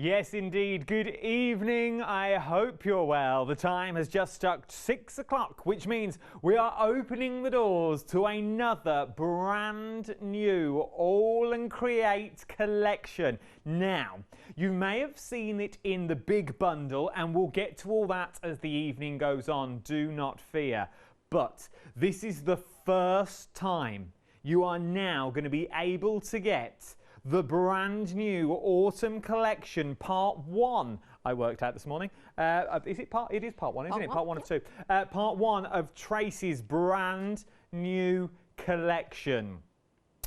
Yes, indeed. Good evening. I hope you're well. The time has just struck 6 o'clock, which means we are opening the doors to another brand new All and Create collection. Now, you may have seen it in the big bundle, and we'll get to all that as the evening goes on. Do not fear. But this is the first time you are now going to be able to get the brand new autumn collection part 1. I worked out this morning. Is it part? It is part 1, isn't it? Part 1 of 2. Part 1 of Tracy's brand new collection.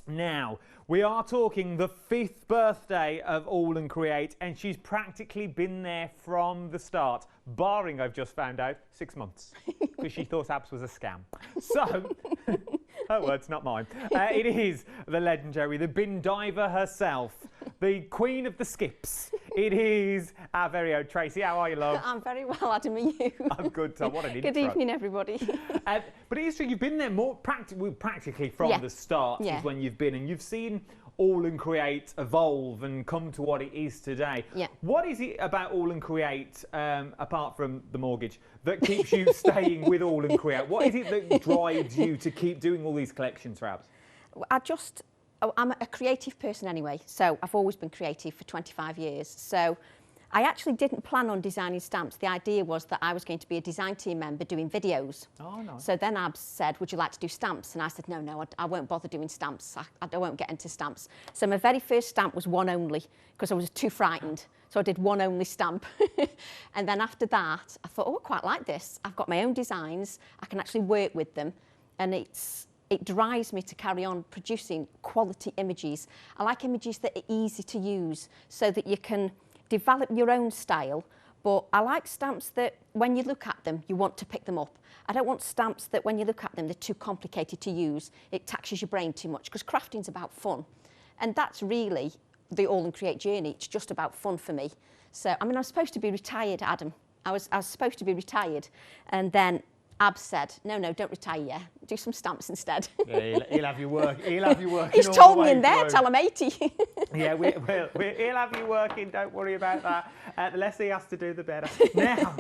Now, we are talking the 5th birthday of All and Create, and she's practically been there from the start, barring, I've just found out, 6 months, because she thought apps was a scam. So, her words, not mine. It is the legendary, the bin diver herself, the queen of the skips. It is our very own Tracy. How are you, love? I'm very well, Adam, and you? I'm good, Tom. What an intro. Good evening, everybody. But it is true, you've been there more practically from the start is when you've been, and you've seen All and Create evolve and come to what it is today. Yeah. What is it about All and Create, apart from the mortgage, that keeps you staying with All and Create? What is it that drives you to keep doing all these collections, Rabs? I'm a creative person anyway, so I've always been creative for 25 years. So I actually didn't plan on designing stamps. The idea was that I was going to be a design team member doing videos. Oh, no. So then Abs said, would you like to do stamps? And I said, no, I won't bother doing stamps. I won't get into stamps. So my very first stamp was one only, because I was too frightened. So I did one only stamp. And then after that, I thought, oh, I quite like this. I've got my own designs. I can actually work with them. And it drives me to carry on producing quality images. I like images that are easy to use so that you can develop your own style, but I like stamps that when you look at them, you want to pick them up. I don't want stamps that when you look at them, they're too complicated to use. It taxes your brain too much, because crafting's about fun. And that's really the All and Create journey. It's just about fun for me. So, I mean, I'm supposed to be retired, Adam. I was supposed to be retired. And then Ab said, no, don't retire yet. Do some stamps instead. Yeah, he'll have you working. He'll have you working. He's told me in there, tell him 80. Yeah, he'll have you working. Don't worry about that. The less he has to do, the better. Now,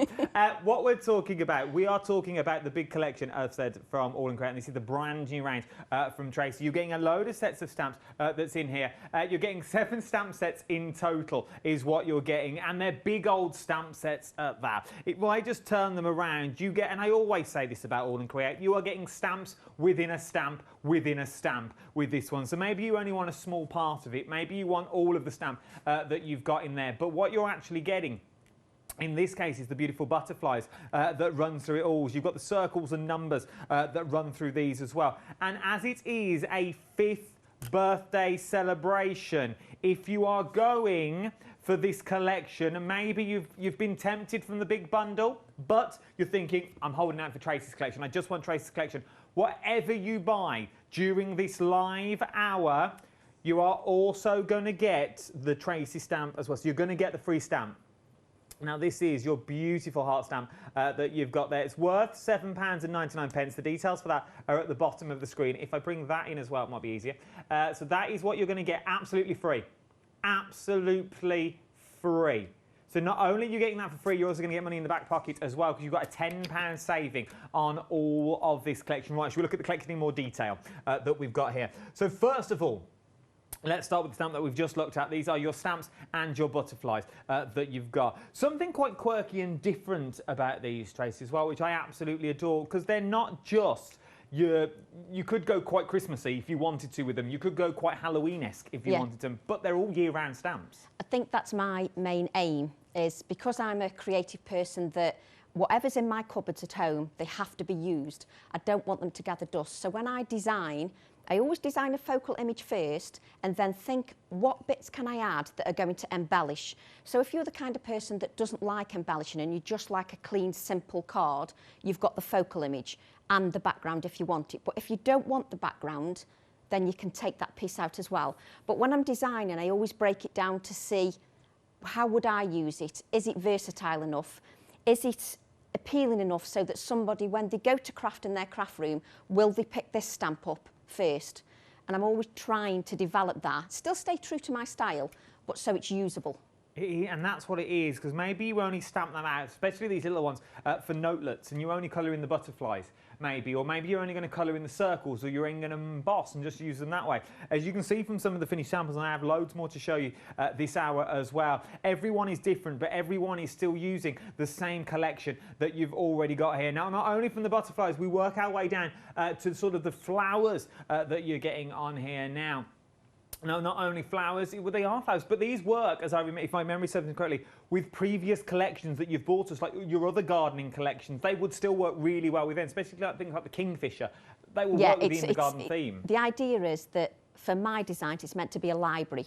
what we're talking about, we are talking about the big collection, as said, from All and Create. And this is the brand new range from Tracy. You're getting a load of sets of stamps that's in here. You're getting 7 stamp sets in total, is what you're getting, and they're big old stamp sets at that. If I just turn them around, you get, and I always say this about All and Create, you are getting stamps within a stamp within a stamp with this one. So maybe you only want a small part of it, maybe you want all of the stamp that you've got in there, but what you're actually getting in this case is the beautiful butterflies that run through it all. You've got the circles and numbers that run through these as well. And as it is a 5th birthday celebration, if you are going for this collection, maybe you've been tempted from the big bundle, but you're thinking, I'm holding out for Tracy's collection. I just want Tracy's collection. Whatever you buy during this live hour, you are also going to get the Tracy stamp as well. So you're going to get the free stamp. Now, this is your beautiful heart stamp that you've got there. It's worth £7.99. The details for that are at the bottom of the screen. If I bring that in as well, it might be easier. So that is what you're going to get absolutely free. Absolutely free. So not only are you getting that for free, you're also going to get money in the back pocket as well, because you've got a £10 saving on all of this collection. Right, should we look at the collection in more detail that we've got here? So first of all, let's start with the stamp that we've just looked at. These are your stamps and your butterflies that you've got. Something quite quirky and different about these, Tracy, as well, which I absolutely adore, because they're not just you could go quite Christmassy if you wanted to with them. You could go quite Halloween-esque if you wanted them, but they're all year-round stamps. I think that's my main aim, is because I'm a creative person that whatever's in my cupboards at home, they have to be used. I don't want them to gather dust. So when I design, I always design a focal image first and then think, what bits can I add that are going to embellish? So if you're the kind of person that doesn't like embellishing and you just like a clean, simple card, you've got the focal image and the background if you want it. But if you don't want the background, then you can take that piece out as well. But when I'm designing, I always break it down to see, how would I use it? Is it versatile enough? Is it appealing enough so that somebody, when they go to craft in their craft room, will they pick this stamp up first? And I'm always trying to develop that. Still stay true to my style, but so it's usable. And that's what it is, because maybe you only stamp them out, especially these little ones, for notelets, and you only colour in the butterflies, maybe, or maybe you're only going to colour in the circles, or you're only going to emboss and just use them that way. As you can see from some of the finished samples, and I have loads more to show you this hour as well, everyone is different, but everyone is still using the same collection that you've already got here. Now, not only from the butterflies, we work our way down to sort of the flowers that you're getting on here now. No, not only flowers, well, they are flowers, but these work, as I remember, if my memory serves me correctly, with previous collections that you've bought us, like your other gardening collections. They would still work really well with them, especially like things like the kingfisher. They will work within the garden theme. The idea is that for my designs, it's meant to be a library.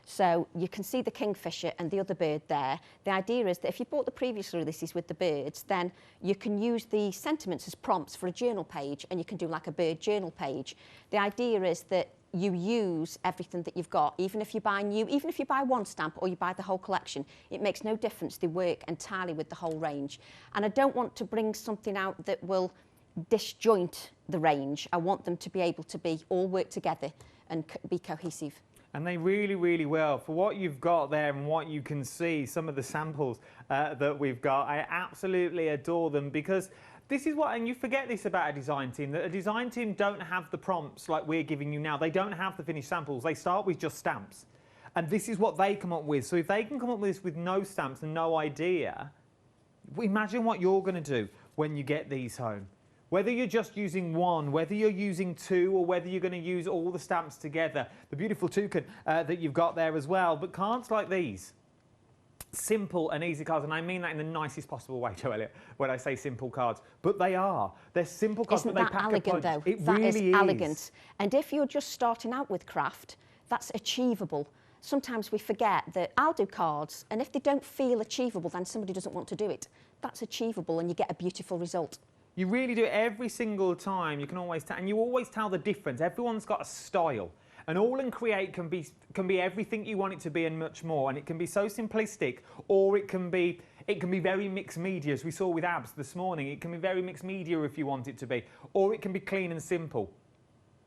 So you can see the kingfisher and the other bird there. The idea is that if you bought the previous releases with the birds, then you can use the sentiments as prompts for a journal page, and you can do like a bird journal page. The idea is that you use everything that you've got, even if you buy one stamp or you buy the whole collection, it makes no difference. They work entirely with the whole range. And I don't want to bring something out that will disjoint the range. I want them to be able to be all work together and be cohesive. And they really, really will. For what you've got there and what you can see, some of the samples that we've got, I absolutely adore them, because this is what, and you forget this about a design team, that a design team don't have the prompts like we're giving you now. They don't have the finished samples. They start with just stamps. And this is what they come up with. So if they can come up with this with no stamps and no idea, imagine what you're going to do when you get these home. Whether you're just using one, whether you're using two, or whether you're going to use all the stamps together. The beautiful toucan that you've got there as well. But cards like these, simple and easy cards, and I mean that in the nicest possible way, Joe Elliott, when I say simple cards. But they are. They're simple cards, but they pack a punch. Isn't that elegant, though? It really is elegant. And if you're just starting out with craft, that's achievable. Sometimes we forget that I'll do cards, and if they don't feel achievable, then somebody doesn't want to do it. That's achievable, and you get a beautiful result. You really do it every single time. You can always tell, and you always tell the difference. Everyone's got a style. And All and Create can be everything you want it to be and much more. And it can be so simplistic, or it can be very mixed media, as we saw with Abs this morning. It can be very mixed media if you want it to be, or it can be clean and simple.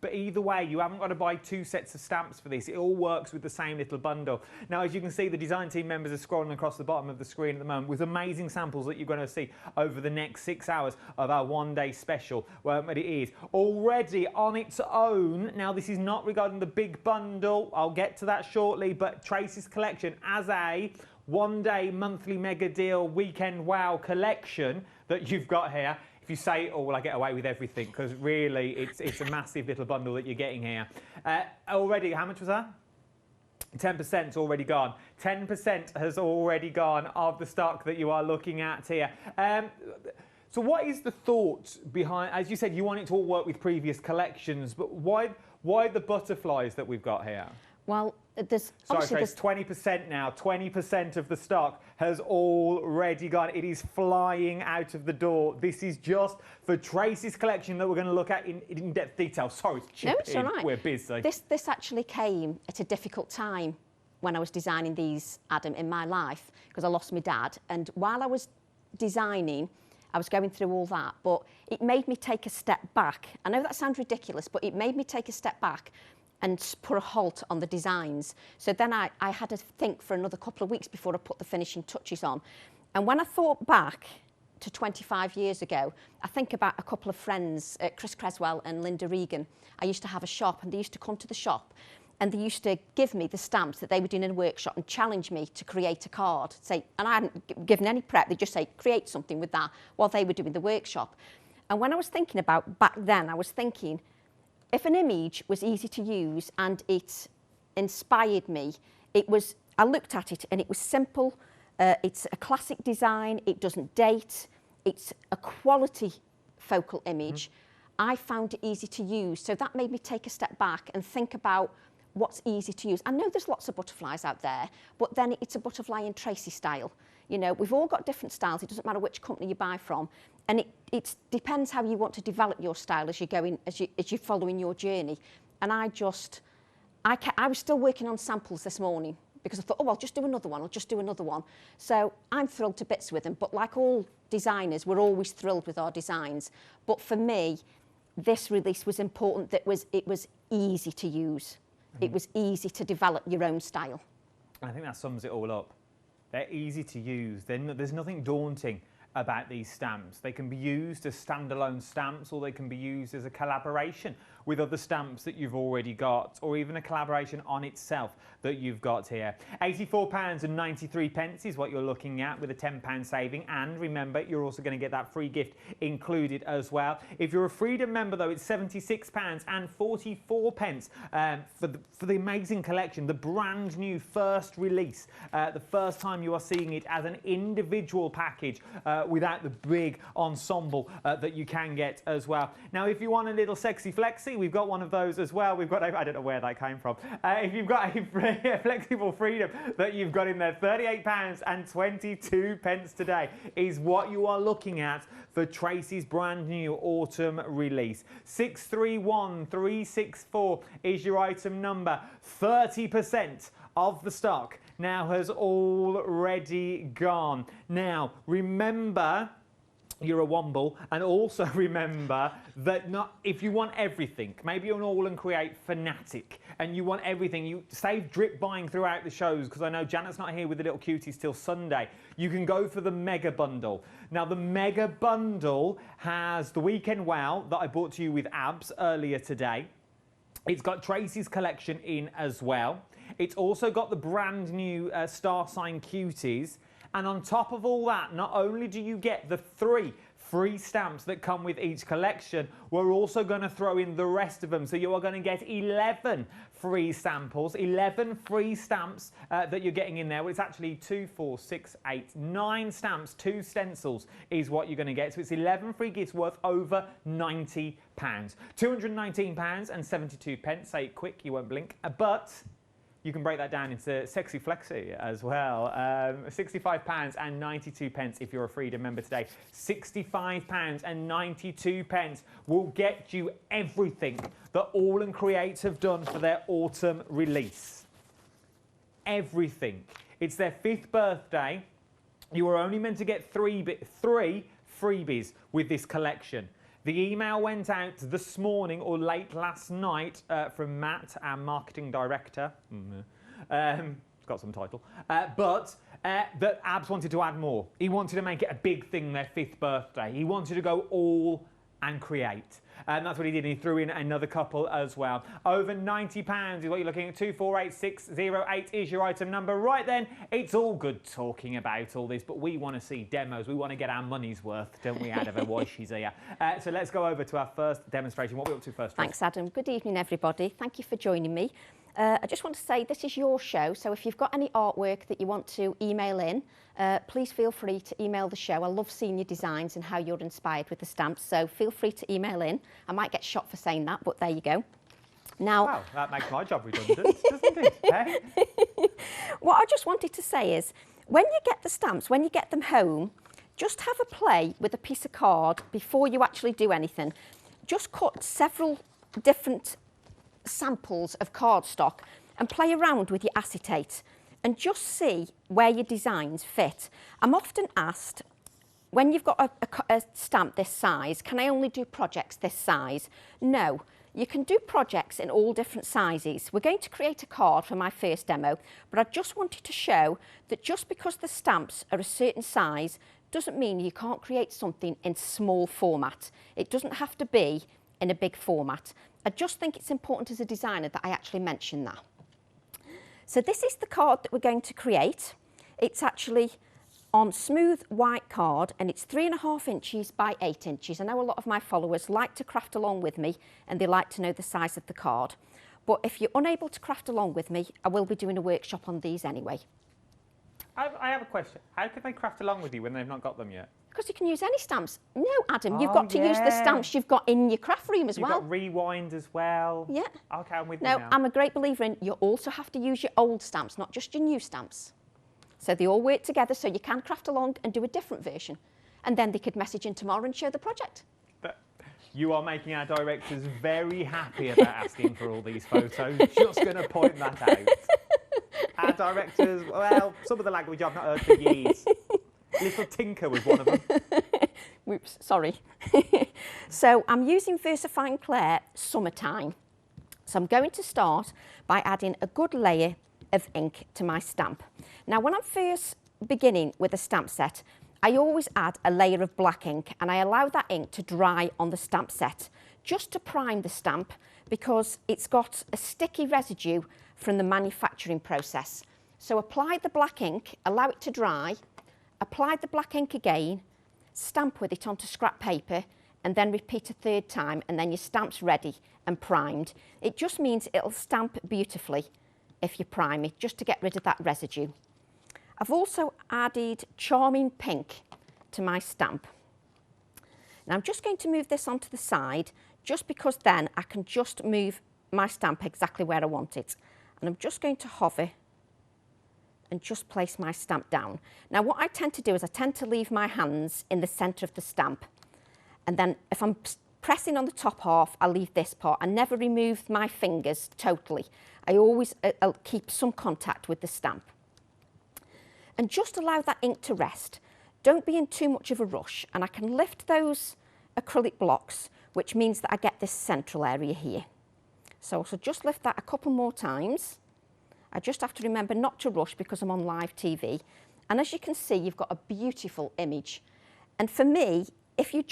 But either way, you haven't got to buy two sets of stamps for this. It all works with the same little bundle. Now, as you can see, the design team members are scrolling across the bottom of the screen at the moment with amazing samples that you're going to see over the next 6 hours of our one-day special. But it is already on its own. Now, this is not regarding the big bundle. I'll get to that shortly. But Tracy's collection as a one-day monthly mega deal weekend wow collection that you've got here. If you say, oh, well, I get away with everything, because really it's a massive little bundle that you're getting here. Already, how much was that? 10% already gone. 10% has already gone of the stock that you are looking at here. So what is the thought behind, as you said, you want it to all work with previous collections, but why the butterflies that we've got here? Well, there's... Sorry, Trace, 20% now. 20% of the stock has already gone. It is flying out of the door. This is just for Tracy's collection that we're going to look at in depth detail. Sorry, no, it's all right. We're busy. This actually came at a difficult time when I was designing these, Adam, in my life, because I lost my dad. And while I was designing, I was going through all that, but it made me take a step back. I know that sounds ridiculous, but it made me take a step back and put a halt on the designs. So then I had to think for another couple of weeks before I put the finishing touches on. And when I thought back to 25 years ago, I think about a couple of friends, Chris Creswell and Linda Regan. I used to have a shop, and they used to come to the shop, and they used to give me the stamps that they were doing in a workshop and challenge me to create a card. Say, and I hadn't given any prep, they'd just say, create something with that while they were doing the workshop. And when I was thinking about back then, I was thinking, if an image was easy to use and it inspired me, I looked at it and it was simple, it's a classic design, it doesn't date, it's a quality focal image. I found it easy to use, so that made me take a step back and think about what's easy to use. I know there's lots of butterflies out there, but then it's a butterfly in Tracy style. You know, we've all got different styles. It doesn't matter which company you buy from. And it depends how you want to develop your style as you're following your journey. And I was still working on samples this morning because I thought, oh, I'll just do another one. So I'm thrilled to bits with them. But like all designers, we're always thrilled with our designs. But for me, this release was important that it was easy to use. It was easy to develop your own style. I think that sums it all up. They're easy to use. There's nothing daunting about these stamps. They can be used as standalone stamps, or they can be used as a collaboration with other stamps that you've already got, or even a collaboration on itself that you've got here. £84.93 is what you're looking at, with a £10 saving, and remember, you're also going to get that free gift included as well. If you're a Freedom member though, it's £76.44 for the amazing collection, the brand new first release, the first time you are seeing it as an individual package without the big ensemble that you can get as well. Now, if you want a little sexy flexi, we've got one of those as well. We've got, I don't know where that came from. If you've got a flexible Freedom that you've got in there, £38.22 today is what you are looking at for Tracy's brand new autumn release. 631364 is your item number. 30% of the stock now has already gone. Now, remember, you're a Womble, and also remember that if you want everything, maybe you're an All and Create fanatic and you want everything, you save drip buying throughout the shows, because I know Janet's not here with the little cuties till Sunday. You can go for the Mega Bundle. Now, the Mega Bundle has the Weekend Wow that I brought to you with Abs earlier today. It's got Tracy's collection in as well. It's also got the brand new Star Sign Cuties. And on top of all that, not only do you get the 3 free stamps that come with each collection, we're also going to throw in the rest of them. So you are going to get 11 free samples, 11 free stamps that you're getting in there. Well, it's actually 2, 4, 6, 8, 9 stamps, 2 stencils is what you're going to get. So it's 11 free gifts worth over £90. £219.72. Say it quick, you won't blink. But you can break that down into sexy flexi as well. £65.92 if you're a Freedom member today. £65.92 will get you everything that All and Create have done for their autumn release. Everything. It's their 5th birthday. You are only meant to get 3 freebies with this collection. The email went out this morning or late last night from Matt, our marketing director. It's got some title. But that Abs wanted to add more. He wanted to make it a big thing, their 5th birthday. He wanted to go All and Create. And that's what he did. He threw in another couple as well. Over £90 is what you're looking at. 248608 is your item number. Right then, it's all good talking about all this, but we want to see demos. We want to get our money's worth, don't we, out of her while she's here. So let's go over to our first demonstration. What are we up to first? Thanks, Adam. Good evening, everybody. Thank you for joining me. I just want to say this is your show, so if you've got any artwork that you want to email in, please feel free to email the show. I love seeing your designs and how you're inspired with the stamps, so feel free to email in. I might get shot for saying that, but there you go. Now, wow, that makes my job redundant, doesn't it? Eh? What I just wanted to say is, when you get the stamps, when you get them home, just have a play with a piece of card before you actually do anything. Just cut several different samples of cardstock and play around with your acetate and just see where your designs fit. I'm often asked, when you've got a stamp this size, can I only do projects this size? No, you can do projects in all different sizes. We're going to create a card for my first demo, but I just wanted to show that just because the stamps are a certain size doesn't mean you can't create something in small format. It doesn't have to be in a big format. I just think it's important as a designer that I actually mention that. So this is the card that we're going to create. It's actually on smooth white card and it's 3.5 inches by 8 inches. I know a lot of my followers like to craft along with me and they like to know the size of the card. But if you're unable to craft along with me, I will be doing a workshop on these anyway. I have a question. How can they craft along with you when they've not got them yet? Because you can use any stamps. No, Adam, you've got to use the stamps you've got in your craft room as well. You've got Rewind as well. Yeah. Okay, I'm with you now. now. I'm a great believer in you also have to use your old stamps, not just your new stamps. So they all work together so you can craft along and do a different version. And then they could message in tomorrow and show the project. You are making our directors very happy about asking for all these photos. Just going to point that out. Our directors, well, some of the language I've not heard for years. Little Tinker was one of them. Whoops, sorry. So I'm using VersaFine Clair Summertime. So I'm going to start by adding a good layer of ink to my stamp. Now when I'm first beginning with a stamp set, I always add a layer of black ink and I allow that ink to dry on the stamp set, just to prime the stamp because it's got a sticky residue from the manufacturing process. So apply the black ink, allow it to dry, apply the black ink again, stamp with it onto scrap paper and then repeat a third time and then your stamp's ready and primed. It just means it'll stamp beautifully if you prime it, just to get rid of that residue. I've also added Charming Pink to my stamp. Now I'm just going to move this onto the side just because then I can just move my stamp exactly where I want it. And I'm just going to hover and just place my stamp down. Now what I tend to do is I tend to leave my hands in the centre of the stamp. And then if I'm pressing on the top half, I leave this part. I never remove my fingers totally. I always I'll keep some contact with the stamp. And just allow that ink to rest. Don't be in too much of a rush. And I can lift those acrylic blocks, which means that I get this central area here. So just lift that a couple more times. I just have to remember not to rush because I'm on live TV. And as you can see, you've got a beautiful image. And for me, if you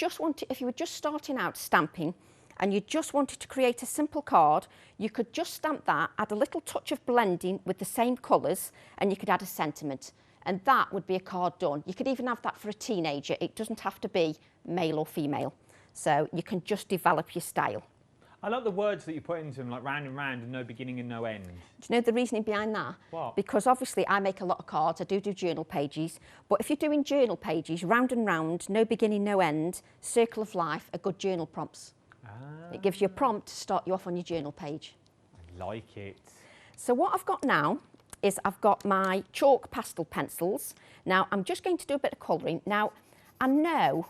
were just starting out stamping and you just wanted to create a simple card, you could just stamp that, add a little touch of blending with the same colours, and you could add a sentiment. And that would be a card done. You could even have that for a teenager. It doesn't have to be male or female. So you can just develop your style. I like the words that you put into them, like round and round and no beginning and no end. Do you know the reasoning behind that? What? Because obviously I make a lot of cards, I do journal pages, but if you're doing journal pages, round and round, no beginning, no end, circle of life are good journal prompts. It gives you a prompt to start you off on your journal page. I like it. So what I've got now is I've got my chalk pastel pencils. Now I'm just going to do a bit of colouring. Now I know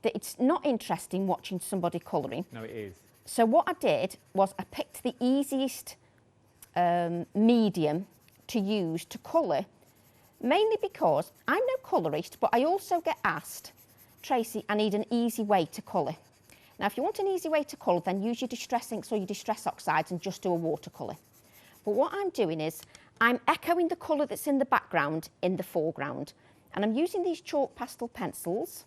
that it's not interesting watching somebody colouring. No, it is. So what I did was I picked the easiest medium to use to colour, mainly because I'm no colourist, but I also get asked, Tracy, I need an easy way to colour. Now, if you want an easy way to colour, then use your distress inks or your distress oxides and just do a watercolour. But what I'm doing is I'm echoing the colour that's in the background in the foreground. And I'm using these chalk pastel pencils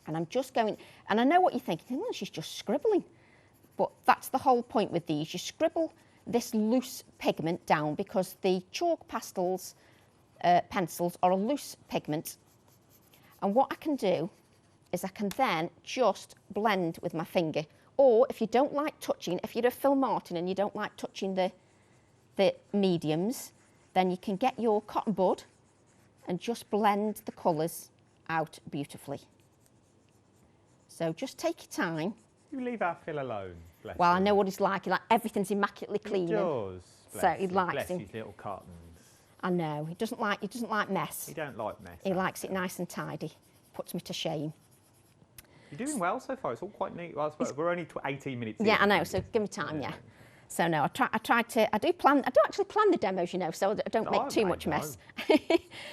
and I'm just going, and I know what you're thinking, well, she's just scribbling. But that's the whole point with these. You scribble this loose pigment down because the chalk pastels pencils are a loose pigment. And what I can do is I can then just blend with my finger. Or if you don't like touching, if you're a Phil Martin and you don't like touching the mediums, then you can get your cotton bud and just blend the colours out beautifully. So just take your time. You leave our Phil alone, bless Well, him. I know what he's like. Everything's immaculately clean. He does, bless So he him. likes Bless him. his little cottons. I know. He doesn't like mess. He don't like mess. He likes it nice and tidy. Puts me to shame. You're doing well so far. It's all quite neat. Well, I suppose we're only 18 minutes in. Yeah, I know. So give me time, yeah. So no, I do actually plan the demos, you know, so I don't make too much mess.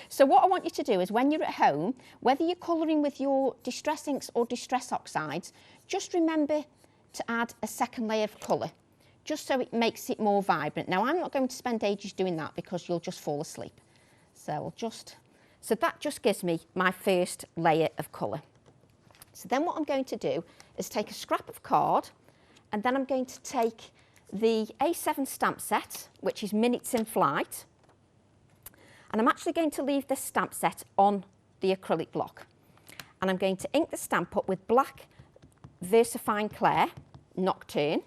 So what I want you to do is when you're at home, whether you're colouring with your distress inks or distress oxides, just remember to add a second layer of colour, just so it makes it more vibrant. Now, I'm not going to spend ages doing that because you'll just fall asleep. So that just gives me my first layer of colour. So then what I'm going to do is take a scrap of card, and then I'm going to take the A7 stamp set, which is Minutes in Flight, and I'm actually going to leave this stamp set on the acrylic block. And I'm going to ink the stamp up with black VersaFine Clair Nocturne.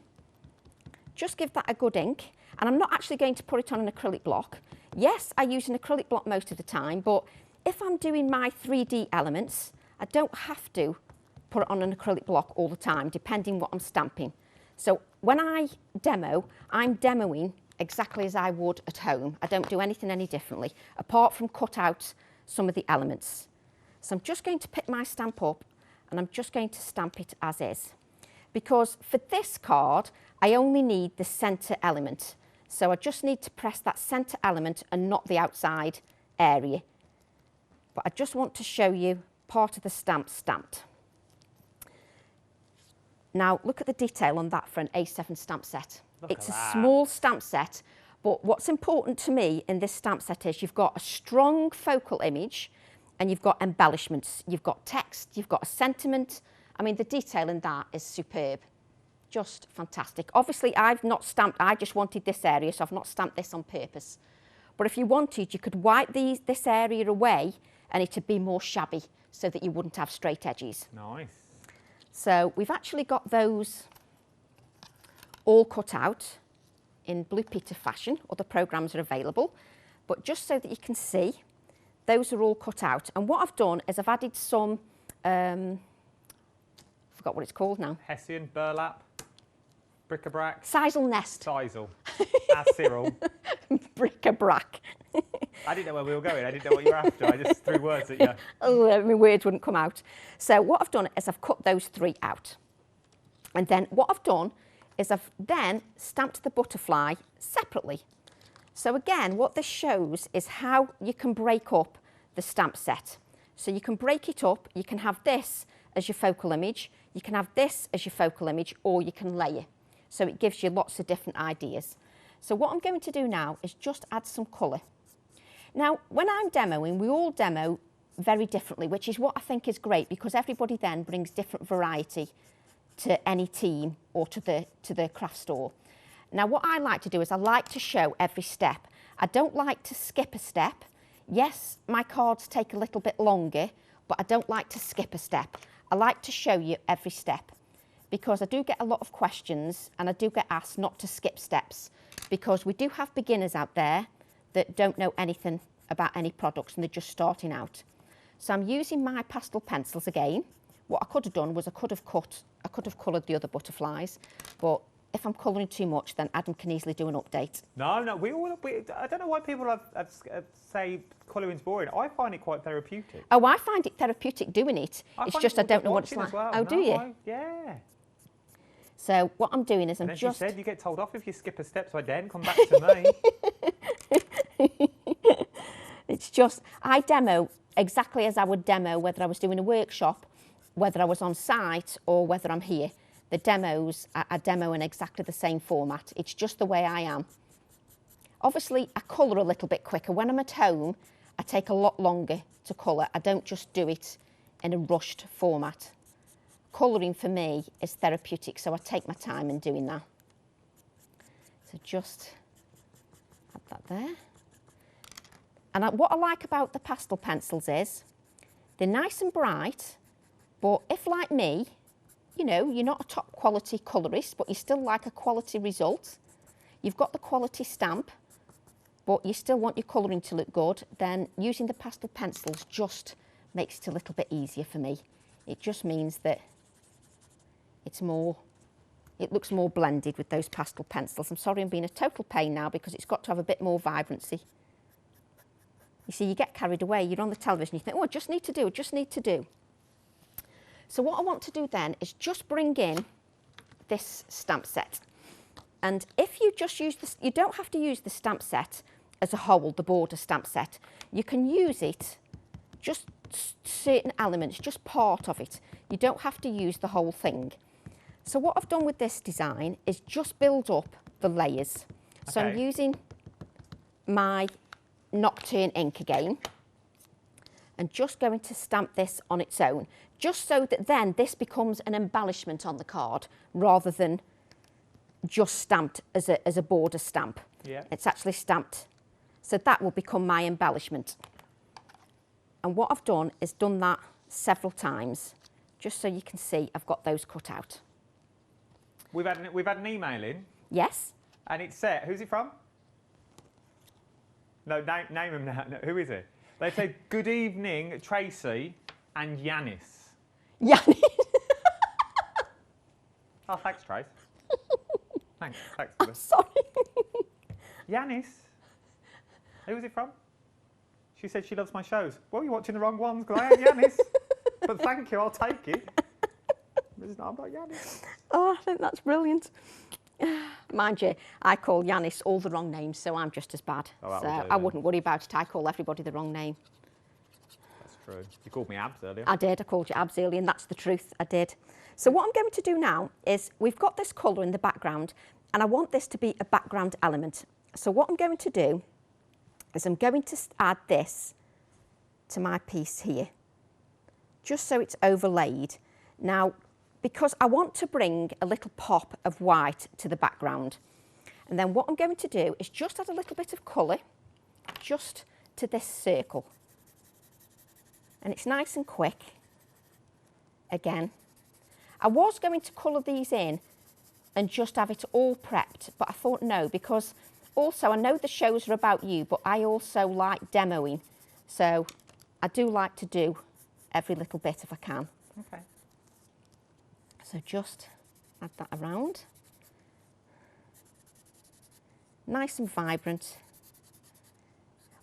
Just give that a good ink, and I'm not actually going to put it on an acrylic block. Yes, I use an acrylic block most of the time, but if I'm doing my 3D elements, I don't have to put it on an acrylic block all the time, depending what I'm stamping. So when I demo, I'm demoing exactly as I would at home. I don't do anything any differently, apart from cut out some of the elements. So I'm just going to pick my stamp up and I'm just going to stamp it as is. Because for this card, I only need the centre element. So I just need to press that centre element and not the outside area. But I just want to show you part of the stamp stamped. Now, look at the detail on that for an A7 stamp set. It's a small stamp set, But what's important to me in this stamp set is you've got a strong focal image and you've got embellishments. You've got text, you've got a sentiment. I mean, the detail in that is superb. Just fantastic. Obviously, I've not stamped, I just wanted this area, so I've not stamped this on purpose. But if you wanted, you could wipe this area away and it'd be more shabby so that you wouldn't have straight edges. Nice. So we've actually got those all cut out in Blue Peter fashion. Other programmes are available. But just so that you can see, those are all cut out. And what I've done is I've added some, I forgot what it's called now. Hessian, burlap, bric-a-brac. Sisal nest. Sisal. As Cyril. Bric-a-brac. I didn't know where we were going. I didn't know what you were after. I just threw words at you. Oh, my words wouldn't come out. So what I've done is I've cut those 3 out. And then what I've done is I've then stamped the butterfly separately. So again, what this shows is how you can break up the stamp set. So you can break it up, you can have this as your focal image, you can have this as your focal image, or you can layer. So it gives you lots of different ideas. So what I'm going to do now is just add some colour. Now, when I'm demoing, we all demo very differently, which is what I think is great because everybody then brings different variety to any team or to the craft store. Now, what I like to do is I like to show every step. I don't like to skip a step. Yes, my cards take a little bit longer, but I don't like to skip a step. I like to show you every step because I do get a lot of questions and I do get asked not to skip steps because we do have beginners out there that don't know anything about any products and they're just starting out. So I'm using my pastel pencils again. What I could have done was I could have coloured the other butterflies, but if I'm colouring too much, then Adam can easily do an update. No, I don't know why people say colouring's boring. I find it quite therapeutic. Oh, I find it therapeutic doing it. It's just I don't know what it's like. Well. Oh, do you? Yeah. So what I'm doing is I'm and just... She said you get told off if you skip a step, so I daren't come back to me. It's just, I demo exactly as I would demo whether I was doing a workshop, whether I was on site or whether I'm here. The demos, I demo in exactly the same format. It's just the way I am. Obviously, I colour a little bit quicker. When I'm at home, I take a lot longer to colour. I don't just do it in a rushed format. Colouring for me is therapeutic, so I take my time in doing that. So just add that there. And what I like about the pastel pencils is they're nice and bright, but if like me, you know, you're not a top quality colourist, but you still like a quality result, you've got the quality stamp, but you still want your colouring to look good, then using the pastel pencils just makes it a little bit easier for me. It just means that it looks more blended with those pastel pencils. I'm sorry I'm being a total pain now because it's got to have a bit more vibrancy. You see, you get carried away, you're on the television, you think, oh, I just need to do. So what I want to do then is just bring in this stamp set. And if you just use this, you don't have to use the stamp set as a whole, the border stamp set. You can use it, just certain elements, just part of it. You don't have to use the whole thing. So what I've done with this design is just build up the layers. Okay. So I'm using my Nocturne ink again and just going to stamp this on its own, just so that then this becomes an embellishment on the card rather than just stamped as a border stamp. Yeah. It's actually stamped. So that will become my embellishment. And what I've done is done that several times, just so you can see I've got those cut out. We've had an email in. Yes. And it said, who's it from? No, name him now. No, who is it? They say, good evening, Tracy and Yanis. Yanis. Oh, thanks, Trace. Thanks. I'm sorry. Yanis. Who was it from? She said she loves my shows. Well, you're watching the wrong ones because I am Yanis. But thank you, I'll take it. I'm not Yanis. Oh, I think that's brilliant. Mind you, I call Yanis all the wrong names, so I'm just as bad. Oh, so I wouldn't worry about it. I call everybody the wrong name. That's true. You called me Abs earlier. I did. I called you Abs earlier, and that's the truth. I did. So what I'm going to do now is we've got this colour in the background, and I want this to be a background element. So what I'm going to do is I'm going to add this to my piece here, just so it's overlaid. Now, because I want to bring a little pop of white to the background. And then what I'm going to do is just add a little bit of colour just to this circle. And it's nice and quick. Again, I was going to colour these in and just have it all prepped, but I thought no, because also I know the shows are about you, but I also like demoing. So I do like to do every little bit if I can. Okay. So just add that around. Nice and vibrant.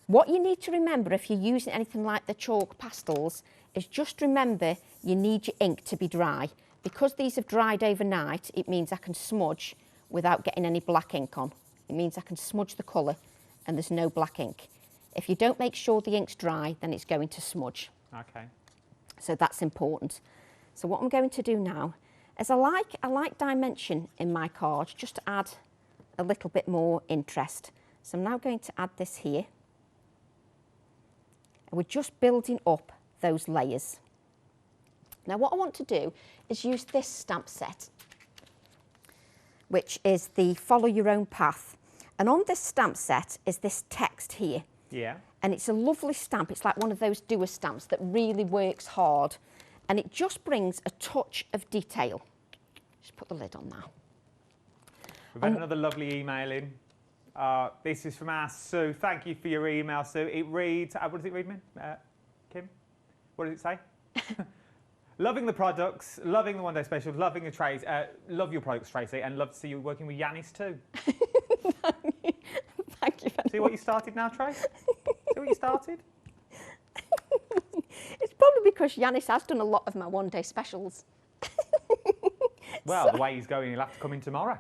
What you need to remember if you're using anything like the chalk pastels is just remember you need your ink to be dry. Because these have dried overnight, it means I can smudge without getting any black ink on. It means I can smudge the colour and there's no black ink. If you don't make sure the ink's dry, then it's going to smudge. Okay. So that's important. So what I'm going to do now is I like dimension in my cards just to add a little bit more interest. So I'm now going to add this here. And we're just building up those layers. Now what I want to do is use this stamp set, which is the Follow Your Own Path. And on this stamp set is this text here. Yeah. And it's a lovely stamp. It's like one of those doer stamps that really works hard. And it just brings a touch of detail. Just put the lid on now. We've had another lovely email in. This is from our Sue. Thank you for your email, Sue. It reads, what does it read, Kim? What does it say? Loving the products, loving the one day special, loving the trays, love your products, Tracy, and love to see you working with Yanis too. Thank you. See what you started now, Trace? See what you started? It's probably because Yanis has done a lot of my one day specials. Well, the way he's going, he'll have to come in tomorrow.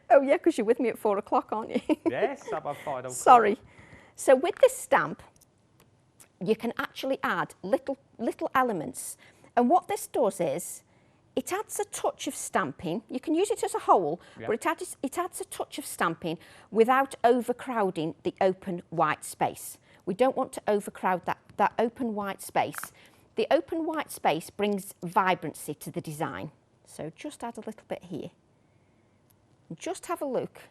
Oh yeah, because you're with me at 4 o'clock, aren't you? Yes, I've fired. Sorry. So with this stamp, you can actually add little elements. And what this does is, it adds a touch of stamping. You can use it as a whole, Yep. but it adds a touch of stamping without overcrowding the open white space. We don't want to overcrowd that open white space. The open white space brings vibrancy to the design. So just add a little bit here. And just have a look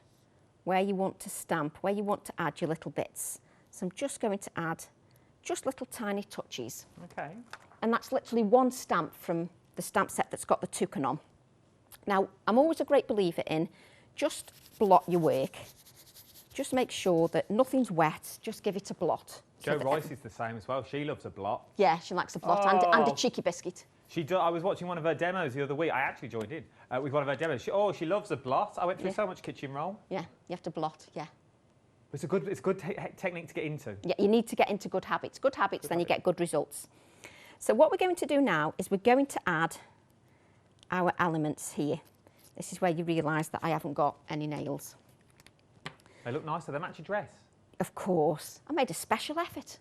where you want to stamp, where you want to add your little bits. So I'm just going to add just little tiny touches. Okay. And that's literally one stamp from the stamp set that's got the toucan on. Now, I'm always a great believer in just blot your work. Just make sure that nothing's wet, just give it a blot. Jo Royce is the same as well. She loves a blot. Yeah, she likes a blot and a cheeky biscuit. I was watching one of her demos the other week. I actually joined in with one of her demos. She loves a blot. I went through so much kitchen roll. Yeah, you have to blot, yeah. It's a good technique to get into. Yeah, you need to get into good habits. Good habits, then you get good results. So what we're going to do now is we're going to add our elements here. This is where you realise that I haven't got any nails. They look nice. Do they match your dress? Of course. I made a special effort.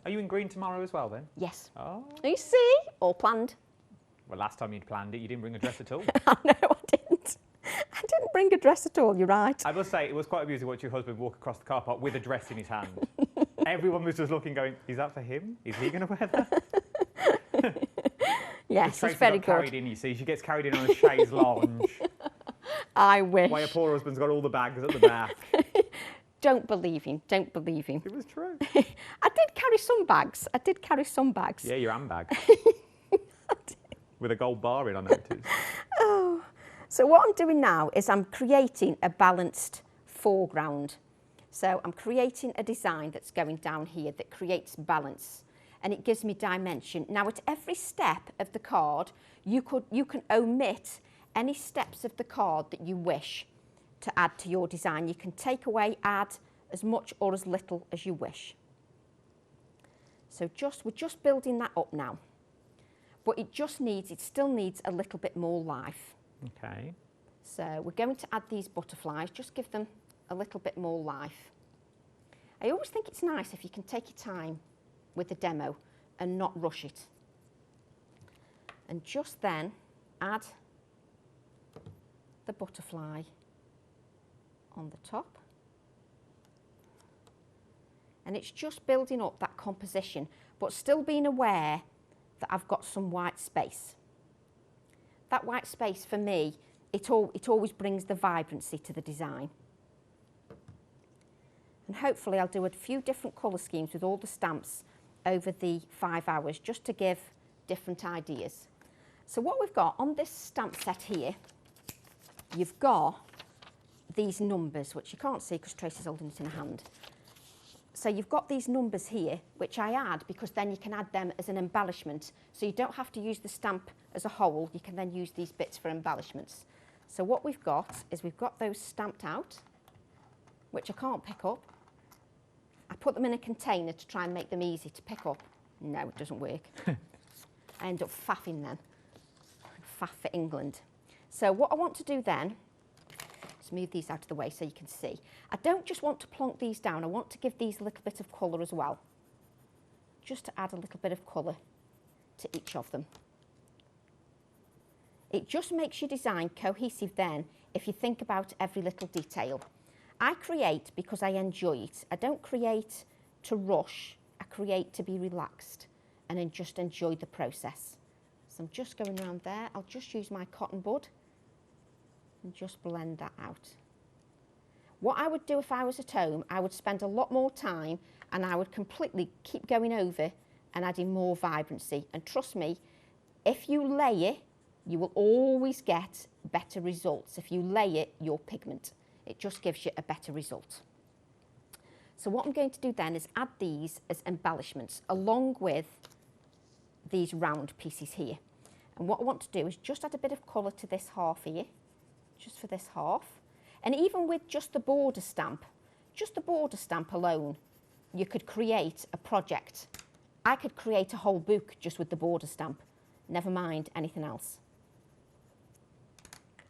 Are you in green tomorrow as well then? Yes. Oh. You see? All planned. Well, last time you'd planned it, you didn't bring a dress at all. I know, I didn't. I didn't bring a dress at all, you're right. I must say, it was quite amusing watching your husband walk across the car park with a dress in his hand. Everyone was just looking, going, is that for him? Is he going to wear that? Yes, Tracy it's very got good. carried in, you see. She gets carried in on a chaise lounge. I wish. While your poor husband's got all the bags at the back. Don't believe him, don't believe him. It was true. I did carry some bags. Yeah, your handbag. With a gold bar in, I noticed. Oh. So what I'm doing now is I'm creating a balanced foreground. So I'm creating a design that's going down here that creates balance and it gives me dimension. Now at every step of the card, you can omit any steps of the card that you wish to add to your design. You can take away, add as much or as little as you wish. So we're just building that up now. But it still needs a little bit more life. Okay. So we're going to add these butterflies, just give them a little bit more life. I always think it's nice if you can take your time with the demo and not rush it. And just then add the butterfly on the top. And it's just building up that composition, but still being aware that I've got some white space. That white space for me, it always brings the vibrancy to the design. And hopefully I'll do a few different colour schemes with all the stamps over the 5 hours, just to give different ideas. So what we've got on this stamp set here, you've got these numbers, which you can't see because Tracy's holding it in her hand. So you've got these numbers here, which I add because then you can add them as an embellishment. So you don't have to use the stamp as a whole, you can then use these bits for embellishments. So what we've got is we've got those stamped out, which I can't pick up. I put them in a container to try and make them easy to pick up. No, it doesn't work. I end up faffing then. Faff for England. So what I want to do then, let's move these out of the way so you can see. I don't just want to plonk these down, I want to give these a little bit of colour as well. Just to add a little bit of colour to each of them. It just makes your design cohesive then if you think about every little detail. I create because I enjoy it. I don't create to rush, I create to be relaxed and then just enjoy the process. So I'm just going around there. I'll just use my cotton bud and just blend that out. What I would do if I was at home, I would spend a lot more time and I would completely keep going over and adding more vibrancy. And trust me, if you layer, you will always get better results. If you layer your pigment, it just gives you a better result. So what I'm going to do then is add these as embellishments along with these round pieces here. And what I want to do is just add a bit of colour to this half here, just for this half. And even with just the border stamp alone, you could create a project. I could create a whole book just with the border stamp, never mind anything else.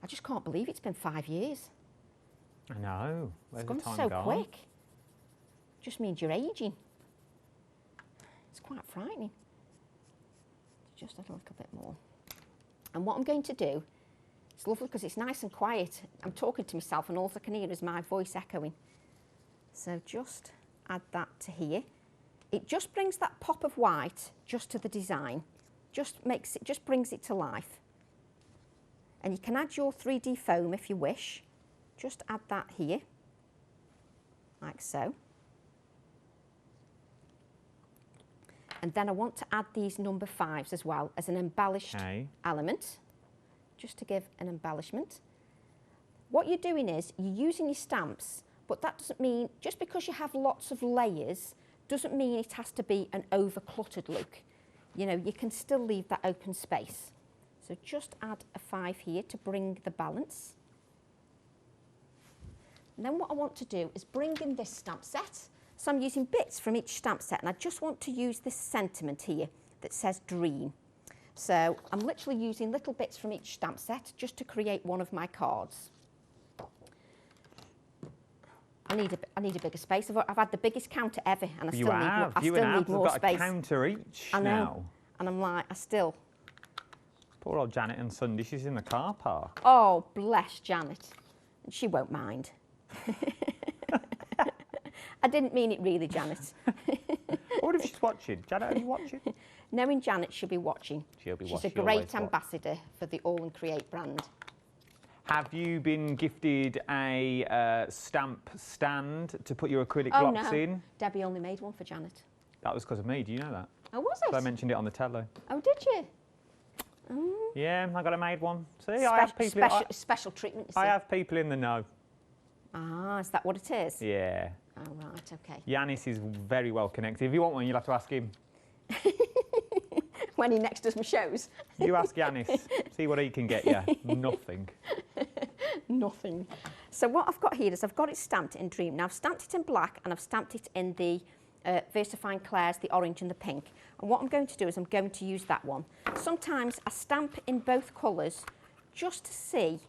I just can't believe it's been 5 years. I know. Where's It's gone the time so gone? quick. Just means you're ageing. It's quite frightening. Just add a little bit more. And what I'm going to do, it's lovely because it's nice and quiet. I'm talking to myself and all I can hear is my voice echoing. So just add that to here. It just brings that pop of white just to the design. Just brings it to life. And you can add your 3D foam if you wish. Just add that here, like so. And then I want to add these number 5s as well as an embellished element, just to give an embellishment. What you're doing is you're using your stamps, but that doesn't mean, just because you have lots of layers, doesn't mean it has to be an over-cluttered look. You know, you can still leave that open space. So just add a 5 here to bring the balance. And then what I want to do is bring in this stamp set. So I'm using bits from each stamp set and I just want to use this sentiment here that says dream. So I'm literally using little bits from each stamp set just to create one of my cards. I need a bigger space. I've had the biggest counter ever and I still need more space. Got a counter each I know. now. And I'm like, Poor old Janet on Sunday, she's in the car park. Oh, bless Janet. And she won't mind. I didn't mean it really, Janet. What if she's watching? Janet, are you watching? Knowing Janet, she'll be watching. She's a great ambassador for the All and Create brand. Have you been gifted a stamp stand to put your acrylic blocks in? Debbie only made one for Janet. That was because of me, do you know that? Oh, was it? I mentioned it on the telly. Oh, did you? Oh. Yeah, I got a made one. See, special treatment, you see. I have people in the know. Ah, is that what it is? Yeah. Oh, right, okay. Yanis is very well connected. If you want one, you'll have to ask him. When he next does my shows. You ask Yanis, see what he can get you. Nothing. Nothing. So what I've got here is I've got it stamped in Dream. Now I've stamped it in black and I've stamped it in the VersaFine Claire's, the orange and the pink. And what I'm going to do is I'm going to use that one. Sometimes I stamp in both colours just to see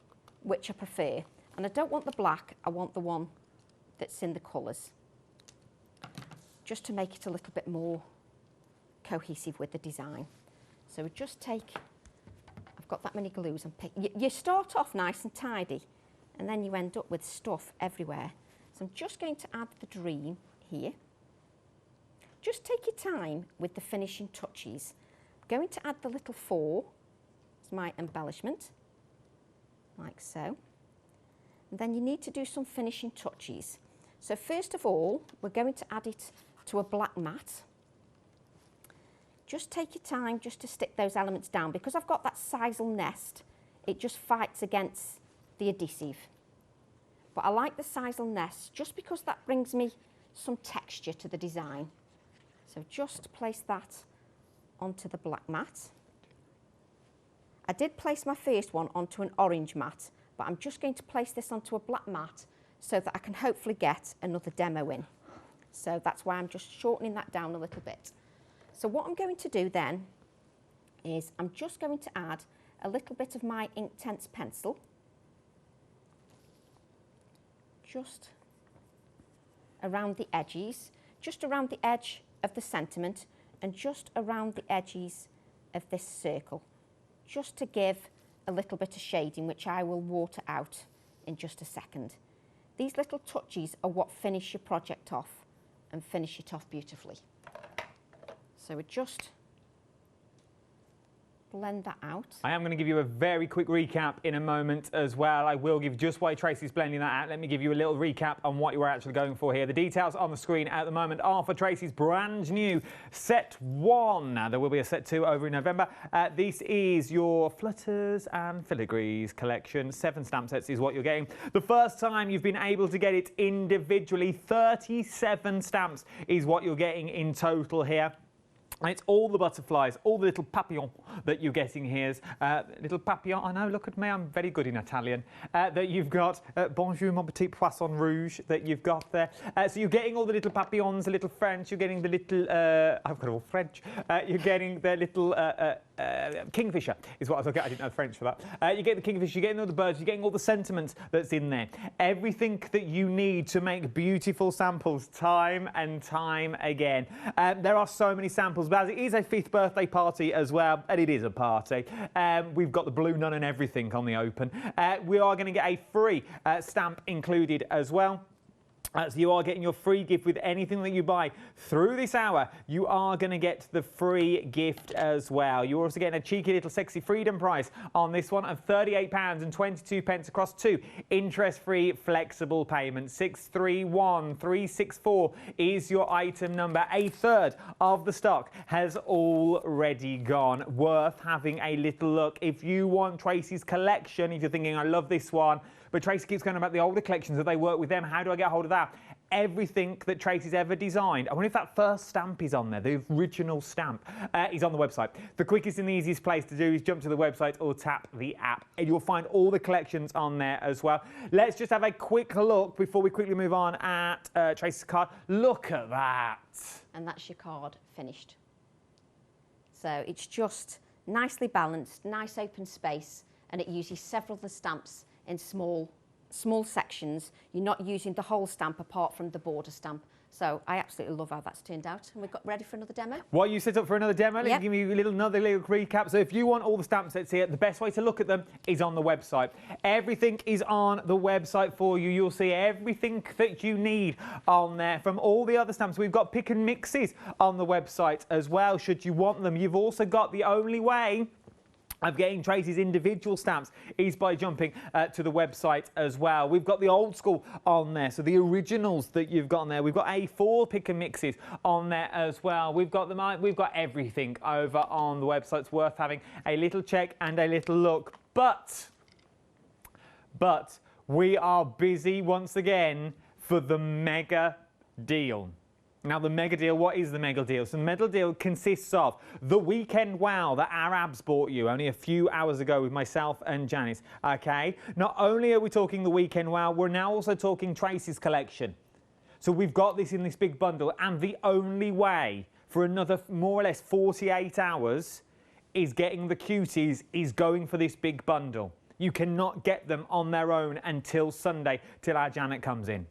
which I prefer. And I don't want the black, I want the one that's in the colours. Just to make it a little bit more cohesive with the design. So we just take, I've got that many glues and pick. You start off nice and tidy and then you end up with stuff everywhere. So I'm just going to add the dream here. just take your time with the finishing touches. I'm going to add the little 4 as my embellishment, like so. And then you need to do some finishing touches. So first of all, we're going to add it to a black mat. Just take your time just to stick those elements down. Because I've got that sisal nest, it just fights against the adhesive. But I like the sisal nest just because that brings me some texture to the design. So just place that onto the black mat. I did place my first one onto an orange mat, but I'm just going to place this onto a black mat so that I can hopefully get another demo in. So that's why I'm just shortening that down a little bit. So what I'm going to do then is I'm just going to add a little bit of my Inktense pencil, just around the edges, just around the edge of the sentiment and just around the edges of this circle, just to give a little bit of shading, which I will water out in just a second. These little touches are what finish your project off and finish it off beautifully. So we just blend that out. I am going to give you a very quick recap in a moment as well. I will give just while Tracy's blending that out. Let me give you a little recap on what you were actually going for here. The details on the screen at the moment are for Tracy's brand new set 1. Now there will be a set 2 over in November. This is your Flutters and Filagrees collection. 7 stamp sets is what you're getting. The first time you've been able to get it individually, 37 stamps is what you're getting in total here. And it's all the butterflies, all the little papillons that you're getting here. Little papillon, I know, look at me, I'm very good in Italian. That you've got, bonjour mon petit poisson rouge, that you've got there. So you're getting all the little papillons, the little French, you're getting the little, I've got all French. You're getting the little kingfisher, is what I was looking at. I didn't know French for that. You get the kingfisher, you're getting all the birds, you're getting all the sentiments that's in there. Everything that you need to make beautiful samples time and time again. There are so many samples. But as it is a 5th birthday party as well, and it is a party, we've got the blue nun and everything on the open. We are going to get a free stamp included as well. So you are getting your free gift with anything that you buy through this hour. You are going to get the free gift as well. You're also getting a cheeky little sexy freedom price on this one of £38.22 across 2 interest-free flexible payments. 631364 is your item number. A third of the stock has already gone. Worth having a little look. If you want Tracy's collection, if you're thinking, I love this one, but Tracy keeps going about the older collections that they work with them. How do I get hold of that? Everything that Tracy's ever designed. I wonder if that first stamp is on there, the original stamp, is on the website. The quickest and the easiest place to do is jump to the website or tap the app, and you'll find all the collections on there as well. Let's just have a quick look before we quickly move on at Tracy's card. Look at that. And that's your card finished. So it's just nicely balanced, nice open space, and it uses several of the stamps in small sections. You're not using the whole stamp apart from the border stamp. So I absolutely love how that's turned out. And we've got ready for another demo. While you set up for another demo, let me give you another little recap. So if you want all the stamp sets here, the best way to look at them is on the website. Everything is on the website for you. You'll see everything that you need on there from all the other stamps. We've got pick and mixes on the website as well, should you want them. You've also got the only way of getting Tracy's individual stamps is by jumping to the website as well. We've got the old school on there, so the originals that you've got on there. We've got A4 pick and mixes on there as well. We've got we've got everything over on the website. It's worth having a little check and a little look. But we are busy once again for the mega deal. Now, the mega deal, what is the mega deal? So the mega deal consists of the weekend wow that our abs bought you only a few hours ago with myself and Janice, okay? Not only are we talking the weekend wow, we're now also talking Tracy's collection. So we've got this in this big bundle, and the only way for another more or less 48 hours is getting the cuties is going for this big bundle. You cannot get them on their own until Sunday, till our Janet comes in.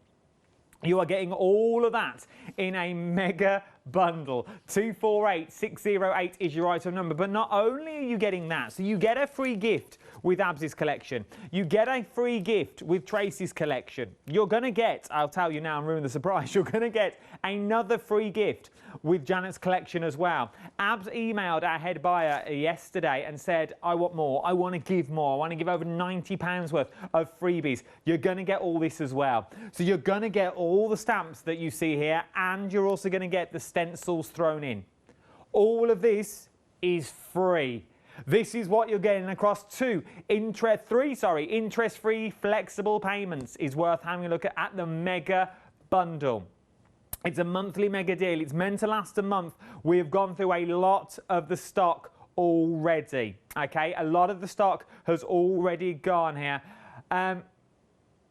You are getting all of that in a mega bundle. 248608 is your item number. But not only are you getting that, so you get a free gift with Abs's collection. You get a free gift with Tracy's collection. You're going to get, I'll tell you now and ruin the surprise, you're going to get another free gift with Janet's collection as well. Abs emailed our head buyer yesterday and said, I want more. I want to give more. I want to give over £90 worth of freebies. You're going to get all this as well. So you're going to get all the stamps that you see here, and you're also going to get the stencils thrown in. All of this is free. This is what you're getting across interest-free flexible payments is worth having a look at the mega bundle. It's a monthly mega deal. It's meant to last a month. We've gone through a lot of the stock already. Okay, a lot of the stock has already gone here.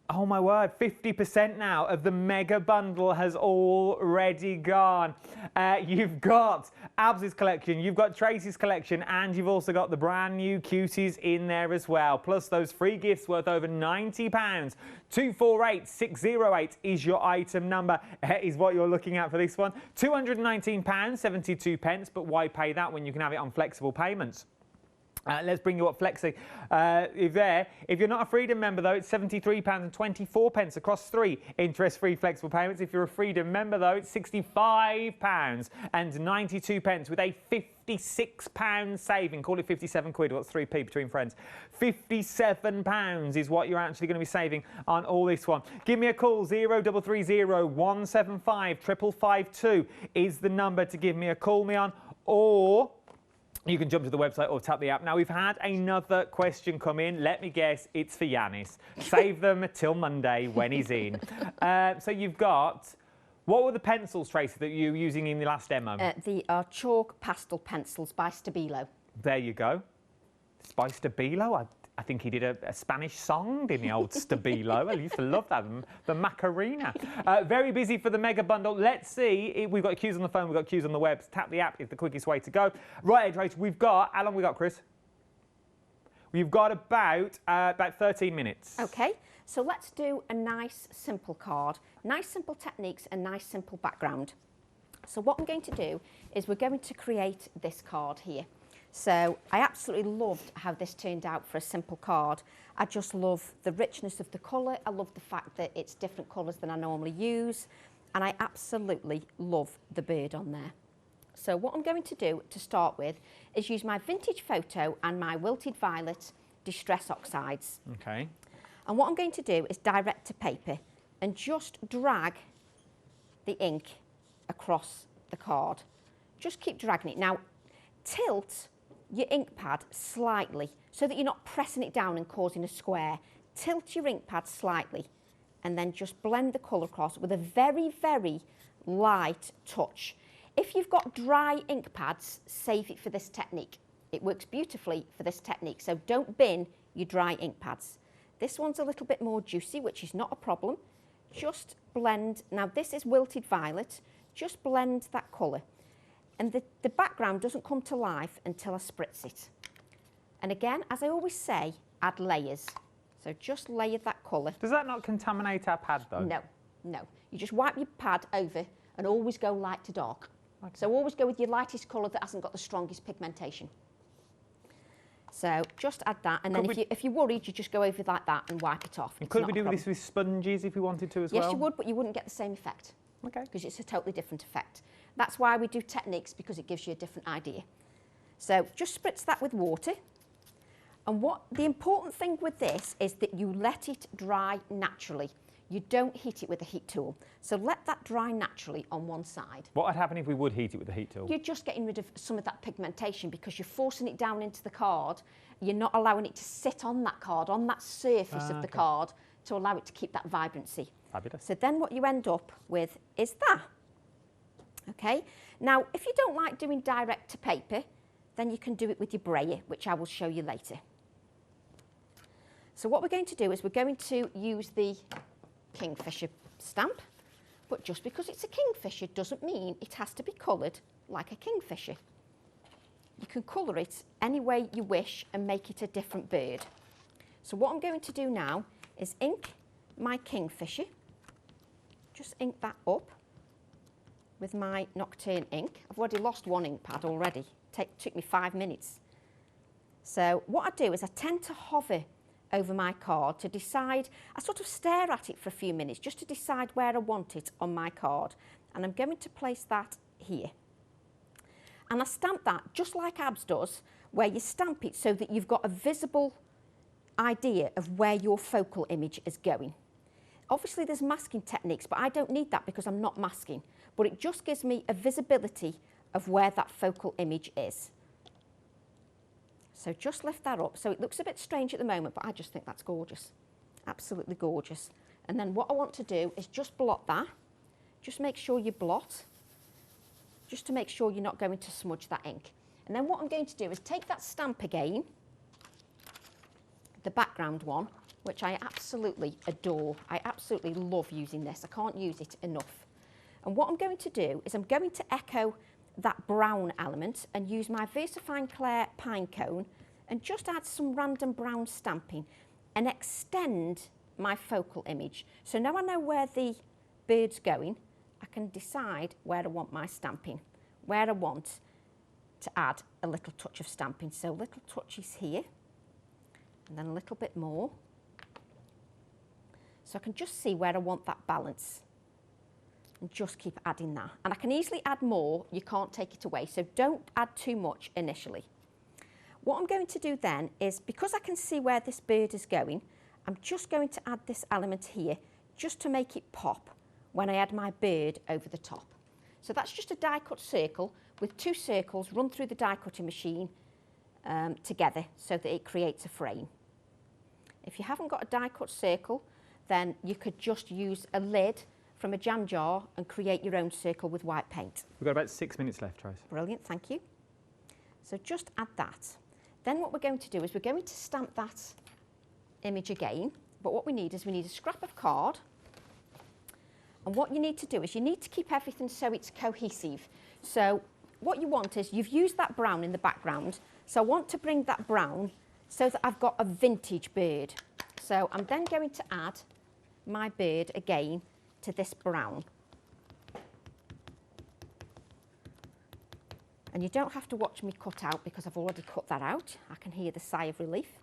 Oh my word, 50% now of the mega bundle has already gone. You've got Abs's collection, you've got Tracy's collection, and you've also got the brand new cuties in there as well. Plus those free gifts worth over £90. 248608 is your item number, is what you're looking at for this one. £219.72, but why pay that when you can have it on flexible payments? Let's bring you up Flexi. If you're not a Freedom member, though, it's £73.24 across 3 interest-free flexible payments. If you're a Freedom member, though, it's £65.92 with a £56 saving. Call it 57 quid. What's 3p between friends? £57 is what you're actually going to be saving on all this one. Give me a call. 0330 175 552 is the number to give me a call me on, or you can jump to the website or tap the app. Now, we've had another question come in. Let me guess, it's for Yanis. Save them till Monday when he's in. So you've got, what were the pencils, Tracy, that you were using in the last demo? They are chalk pastel pencils by Stabilo. There you go. By Stabilo? I think he did a Spanish song, didn't he, old Stabilo? I used to love that, the Macarena. Very busy for the mega bundle. Let's see. We've got queues on the phone, we've got queues on the web. Tap the app is the quickest way to go. Right, Trace, we've got, how long we got, Chris? We've got about 13 minutes. Okay, so let's do a nice, simple card. Nice, simple techniques and nice, simple background. So what I'm going to do is we're going to create this card here. So I absolutely loved how this turned out for a simple card. I just love the richness of the colour. I love the fact that it's different colours than I normally use. And I absolutely love the bird on there. So what I'm going to do to start with is use my vintage photo and my wilted violet distress oxides. Okay. And what I'm going to do is direct to paper and just drag the ink across the card. Just keep dragging it. Now, tilt your ink pad slightly so that you're not pressing it down and causing a square. Tilt your ink pad slightly and then just blend the colour across with a very, very light touch. If you've got dry ink pads, save it for this technique. It works beautifully for this technique, so don't bin your dry ink pads. This one's a little bit more juicy, which is not a problem. Just blend. Now this is wilted violet. Just blend that colour. And the background doesn't come to life until I spritz it. And again, as I always say, add layers. So just layer that colour. Does that not contaminate our pad, though? No, no. You just wipe your pad over and always go light to dark. Okay. So always go with your lightest colour that hasn't got the strongest pigmentation. So just add that, and then if you're worried, you just go over like that and wipe it off. And could we do this with sponges if we wanted to as well? Yes, you would, but you wouldn't get the same effect. Okay. Because it's a totally different effect. That's why we do techniques, because it gives you a different idea. So just spritz that with water. And what the important thing with this is that you let it dry naturally. You don't heat it with a heat tool. So let that dry naturally on one side. What would happen if we would heat it with a heat tool? You're just getting rid of some of that pigmentation because you're forcing it down into the card. You're not allowing it to sit on that card, on that surface of the card, to allow it to keep that vibrancy. Fabulous. So then what you end up with is that. Okay, now if you don't like doing direct to paper, then you can do it with your brayer, which I will show you later. So what we're going to do is we're going to use the Kingfisher stamp, but just because it's a kingfisher doesn't mean it has to be coloured like a kingfisher. You can colour it any way you wish and make it a different bird. So what I'm going to do now is ink my kingfisher, just ink that up. with my Nocturne ink. I've already lost one ink pad already. Took me 5 minutes. So what I do is I tend to hover over my card to decide, I sort of stare at it for a few minutes just to decide where I want it on my card. And I'm going to place that here. And I stamp that just like ABS does, where you stamp it so that you've got a visible idea of where your focal image is going. Obviously there's masking techniques, but I don't need that because I'm not masking. But it just gives me a visibility of where that focal image is. So just lift that up. So it looks a bit strange at the moment, but I just think that's gorgeous. Absolutely gorgeous. And then what I want to do is just blot that. Just make sure you blot, just to make sure you're not going to smudge that ink. And then what I'm going to do is take that stamp again, the background one, which I absolutely adore. I absolutely love using this. I can't use it enough. And what I'm going to do is I'm going to echo that brown element and use my VersaFine Clair pine cone and just add some random brown stamping and extend my focal image. So now I know where the bird's going, I can decide where I want my stamping, where I want to add a little touch of stamping. So little touches here and then a little bit more. So I can just see where I want that balance. And just keep adding that. And I can easily add more, you can't take it away, so don't add too much initially. What I'm going to do then is, because I can see where this bird is going, I'm just going to add this element here, just to make it pop when I add my bird over the top. So that's just a die cut circle with 2 circles run through the die cutting machine together so that it creates a frame. If you haven't got a die cut circle, then you could just use a lid from a jam jar and create your own circle with white paint. We've got about 6 minutes left, Trace. Brilliant, thank you. So just add that. Then what we're going to do is we're going to stamp that image again, but what we need is we need a scrap of card, and what you need to do is you need to keep everything so it's cohesive. So what you want is, you've used that brown in the background, so I want to bring that brown so that I've got a vintage bird. So I'm then going to add my bird again to this brown. And you don't have to watch me cut out because I've already cut that out. I can hear the sigh of relief.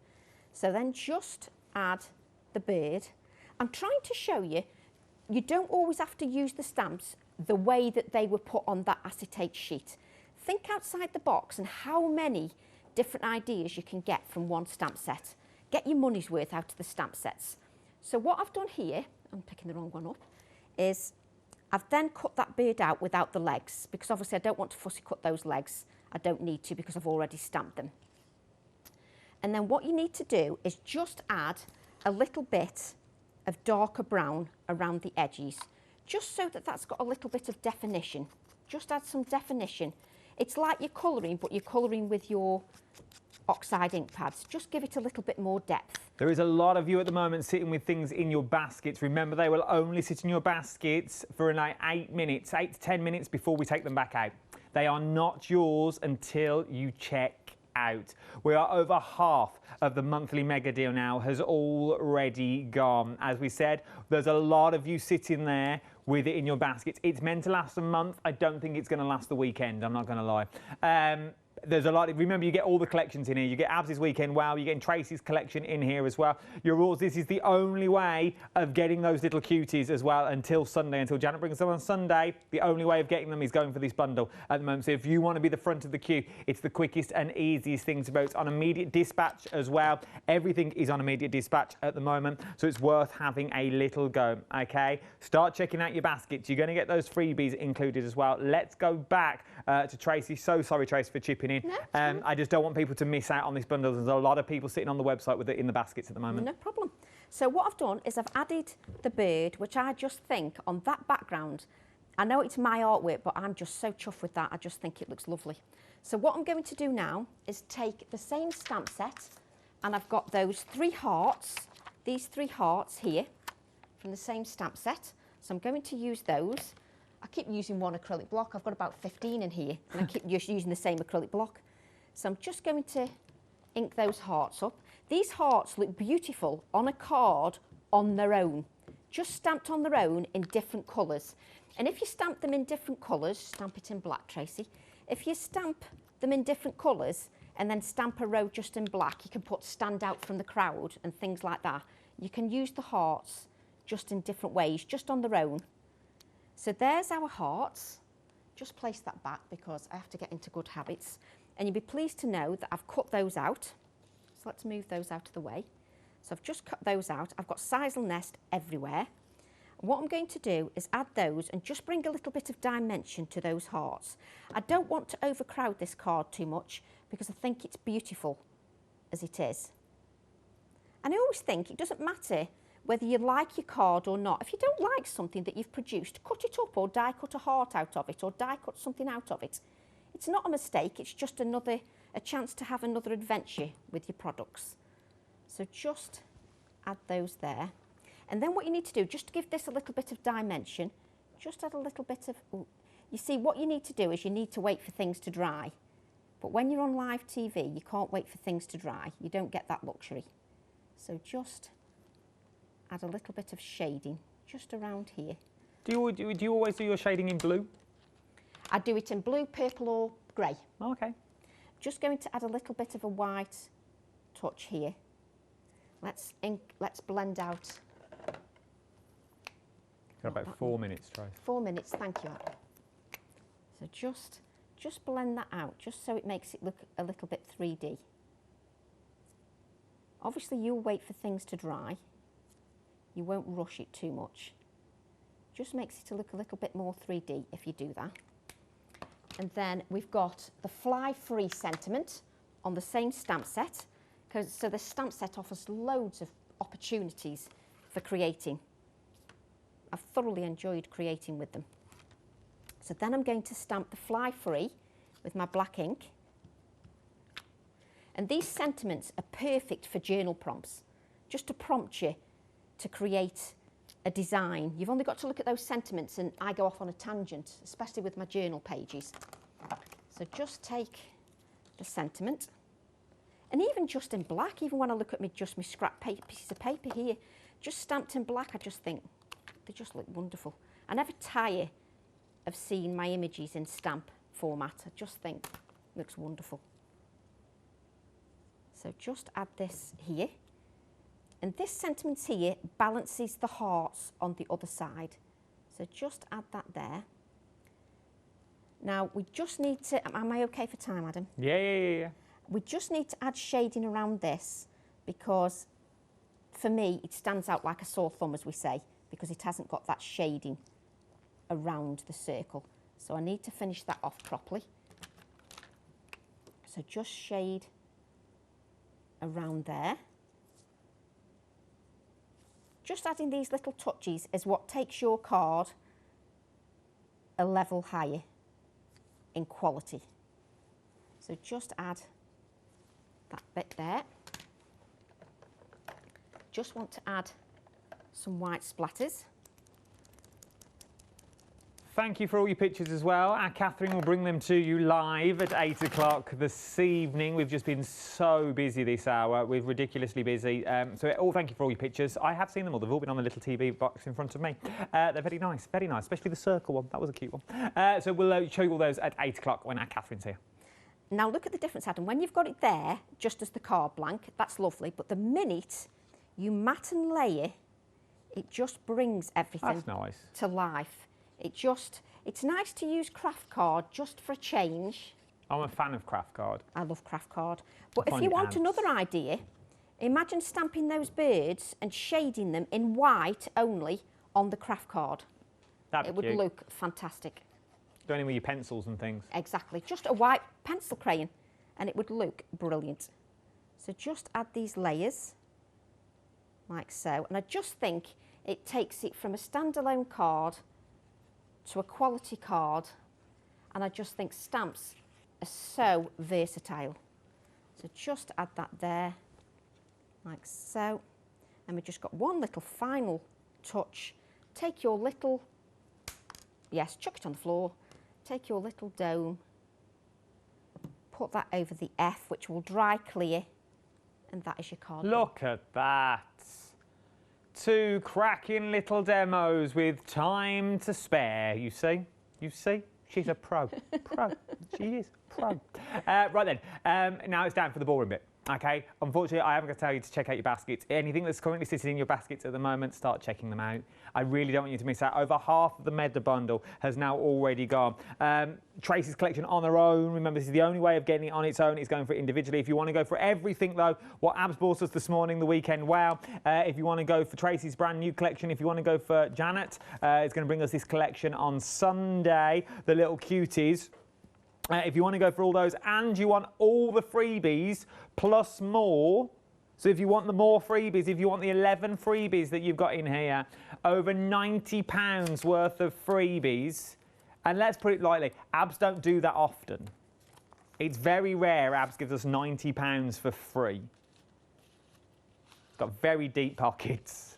So then just add the bird. I'm trying to show you, you don't always have to use the stamps the way that they were put on that acetate sheet. Think outside the box and how many different ideas you can get from one stamp set. Get your money's worth out of the stamp sets. So what I've done here, I'm picking the wrong one up, is I've then cut that bird out without the legs, because obviously I don't want to fussy cut those legs. I don't need to because I've already stamped them. And then what you need to do is just add a little bit of darker brown around the edges, just so that that's got a little bit of definition. Just add some definition. It's like you're colouring, but you're colouring with your oxide ink pads. Just give it a little bit more depth. There is a lot of you at the moment sitting with things in your baskets. Remember, they will only sit in your baskets for like 8 minutes, 8 to 10 minutes before we take them back out. They are not yours until you check out. We are over half of the monthly mega deal now has already gone. As we said, there's a lot of you sitting there with it in your baskets. It's meant to last a month. I don't think it's going to last the weekend. I'm not going to lie. There's a lot. Remember, you get all the collections in here. You get Abs's Weekend Wow. You're getting Tracy's collection in here as well. Your rules. This is the only way of getting those little cuties as well until Sunday, until Janet brings them on Sunday. The only way of getting them is going for this bundle at the moment. So if you want to be the front of the queue, it's the quickest and easiest thing to vote. It's on immediate dispatch as well. Everything is on immediate dispatch at the moment, so it's worth having a little go. Okay, start checking out your baskets. You're going to get those freebies included as well. Let's go back to Tracy. So sorry, Tracy, for chipping in. No, I just don't want people to miss out on this bundle. There's a lot of people sitting on the website with it in the baskets at the moment. No problem. So what I've done is I've added the bird, which I just think on that background, I know it's my artwork, but I'm just so chuffed with that. I just think it looks lovely. So what I'm going to do now is take the same stamp set, and I've got those 3 hearts, these 3 hearts here from the same stamp set. So I'm going to use those. I keep using one acrylic block. I've got about 15 in here, and I keep just using the same acrylic block. So I'm just going to ink those hearts up. These hearts look beautiful on a card on their own, just stamped on their own in different colours. And if you stamp them in different colours, stamp it in black, Tracy. If you stamp them in different colours and then stamp a row just in black, you can put stand out from the crowd and things like that. You can use the hearts just in different ways, just on their own. So there's our hearts. Just place that back because I have to get into good habits. And you'll be pleased to know that I've cut those out. So let's move those out of the way. So I've just cut those out. I've got sisal nest everywhere. What I'm going to do is add those and just bring a little bit of dimension to those hearts. I don't want to overcrowd this card too much because I think it's beautiful as it is. And I always think it doesn't matter whether you like your card or not. If you don't like something that you've produced, cut it up or die cut a heart out of it or die cut something out of it. It's not a mistake, it's just a chance to have another adventure with your products. So just add those there. And then what you need to do, just to give this a little bit of dimension, just add a little bit of, you see what you need to do is you need to wait for things to dry. But when you're on live TV, you can't wait for things to dry. You don't get that luxury. So just add a little bit of shading just around here. Do you always do your shading in blue? I do it in blue, purple or grey. Oh, okay. Just going to add a little bit of a white touch here. Let's blend out. Got about 4 minutes, Trace. 4 minutes, thank you, Adam. So just blend that out, just so it makes it look a little bit 3D. Obviously, you'll wait for things to dry. You won't rush it too much. Just makes it look a little bit more 3D if you do that. And then we've got the Fly Free sentiment on the same stamp set. So the stamp set offers loads of opportunities for creating. I've thoroughly enjoyed creating with them. So then I'm going to stamp the Fly Free with my black ink. And these sentiments are perfect for journal prompts, just to prompt you to create a design. You've only got to look at those sentiments and I go off on a tangent, especially with my journal pages. So just take the sentiment, and even just in black, even when I look at my scrap pieces of paper here, just stamped in black, I just think they just look wonderful. I never tire of seeing my images in stamp format. I just think it looks wonderful. So just add this here. And this sentiment here balances the hearts on the other side. So just add that there. Now we just need to, am I okay for time, Adam? Yeah. We just need to add shading around this because for me it stands out like a sore thumb, as we say, because it hasn't got that shading around the circle. So I need to finish that off properly. So just shade around there. Just adding these little touches is what takes your card a level higher in quality. So just add that bit there. Just want to add some white splatters. Thank you for all your pictures as well. Our Catherine will bring them to you live at 8 o'clock this evening. We've just been so busy this hour. We're ridiculously busy. Thank you for all your pictures. I have seen them all. They've all been on the little TV box in front of me. They're very nice, especially the circle one. That was a cute one. So we'll show you all those at 8 o'clock when our Catherine's here. Now look at the difference, Adam. When you've got it there, just as the card blank, that's lovely. But the minute you mat and layer, it just brings everything to life. It's nice to use craft card just for a change. I'm a fan of craft card. I love craft card. But if you want another idea, imagine stamping those birds and shading them in white only on the craft card. It would look fantastic. Doing it with your pencils and things. Exactly. Just a white pencil crayon and it would look brilliant. So just add these layers like so. And I just think it takes it from a standalone card to a quality card, and I just think stamps are so versatile. So just add that there, like so. And we've just got one little final touch. Take your little, yes, chuck it on the floor. Take your little dome, put that over the F, which will dry clear, and that is your card. Look at that. 2 cracking little demos with time to spare. You see? She's a pro. She is pro. Right then, now it's down for the boring bit. Okay, unfortunately, I haven't got to tell you to check out your baskets. Anything that's currently sitting in your baskets at the moment, start checking them out. I really don't want you to miss out. Over half of the meta bundle has now already gone. Tracy's collection on her own. Remember, this is the only way of getting it on its own. It's going for it individually. If you want to go for everything, though, what Abs bought us this morning, the weekend wow. If you want to go for Tracy's brand new collection, if you want to go for Janet, it's going to bring us this collection on Sunday, the little cuties. If you want to go for all those and you want all the freebies plus more, so if you want the more freebies, if you want the 11 freebies that you've got in here, over £90 worth of freebies, and let's put it lightly, Abs don't do that often. It's very rare Abs gives us £90 for free. Got very deep pockets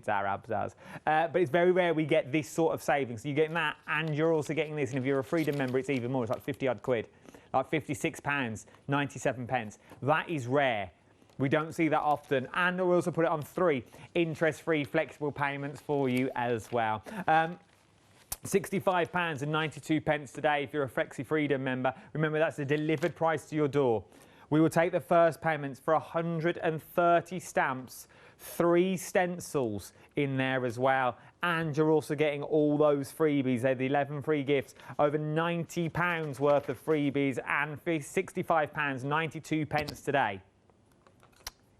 our Abs has. But it's very rare we get this sort of savings. So you're getting that and you're also getting this, and if you're a Freedom member it's even more, it's like 50 odd quid, like £56, 97 pence. That is rare. We don't see that often, and we'll also put it on 3 interest-free flexible payments for you as well. £65 and 92 pence today if you're a Flexi Freedom member. Remember, that's the delivered price to your door. We will take the first payments for 130 stamps, 3 stencils in there as well. And you're also getting all those freebies. They're the 11 free gifts, over £90 worth of freebies, and £65, 92 pence today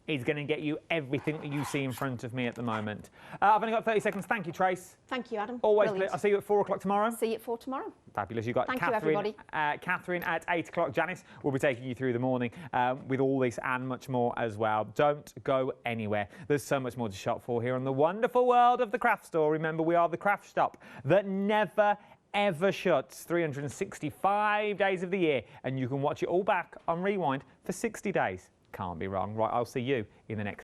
is going to get you everything that you see in front of me at the moment. I've only got 30 seconds. Thank you, Trace. Thank you, Adam. Always. I'll see you at 4 o'clock tomorrow. See you at 4 tomorrow. Fabulous. You've got Thank Catherine, you, everybody. Catherine at 8 o'clock. Janice will be taking you through the morning with all this and much more as well. Don't go anywhere. There's so much more to shop for here on the wonderful world of the craft store. Remember, we are the craft shop that never ever shuts 365 days of the year, and you can watch it all back on Rewind for 60 days. Can't be wrong. Right, I'll see you in the next